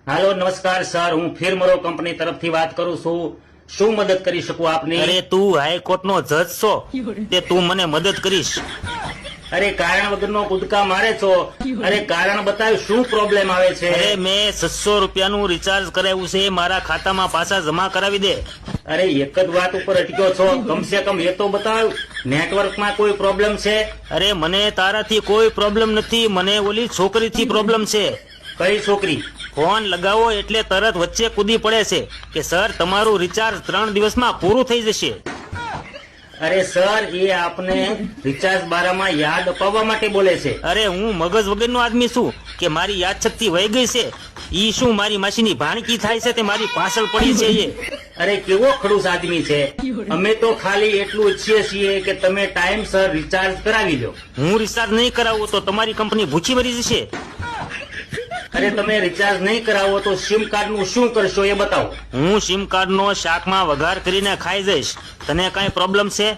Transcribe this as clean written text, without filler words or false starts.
હાલો નમસ્કાર સર, હું ફિરમરો કંપની તરફથી વાત કરું છું. શું મદદ કરી શકું આપની? અરે તું હાઈકોર્ટ નો જજ છો તે તું મને મદદ કરીશ? અરે કારણ વગરનો કૂદકા મારે છો. અરે કારણ બતાવ, શું પ્રોબ્લેમ આવે છે? અરે મેં 600 રૂપિયાનું રિચાર્જ કરાવ્યું છે, મારા ખાતામાં પાછા જમા કરાવી દે. અરે એક જ વાત ઉપર અટક્યો છો, કમસે કમ એ તો બતાવ. નેટવર્કમાં કોઈ પ્રોબ્લેમ છે? અરે મને તારાથી કોઈ પ્રોબ્લેમ નથી, મને ઓલી છોકરીથી પ્રોબ્લેમ છે. કઈ છોકરી? ફોન લગાવો એટલે તરત વચ્ચે કૂદી પડે છે કે સર તમારું રિચાર્જ 3 દિવસમાં પૂરું થઈ જશે. અરે સર, એ આપને રિચાર્જ બારામાં યાદ અપાવવા માટે બોલે છે. અરે હું મગજ વગરનો આદમી છું કે મારી યાદશક્તિ વહી ગઈ છે? ઈ શું મારી માસીની ભાણકી થાય છે તે મારી પાછળ પડી છે એ? અરે કેવો ખડૂસ આદમી છે. અમે તો ખાલી એટલું ઈચ્છીએ છીએ કે તમે ટાઈમસર રિચાર્જ કરાવી લો. હું રિચાર્જ નહીં કરાવું તો તમારી કંપની ભૂખી મરી જશે. અરે તમે રિચાર્જ નહીં કરાવો તો સિમ કાર્ડ નું શું કરશો એ બતાવો. હું સિમ કાર્ડ નો શાકમાં વઘાર કરીને ખાઈ જઈશ. તને કઈ પ્રોબ્લેમ છે?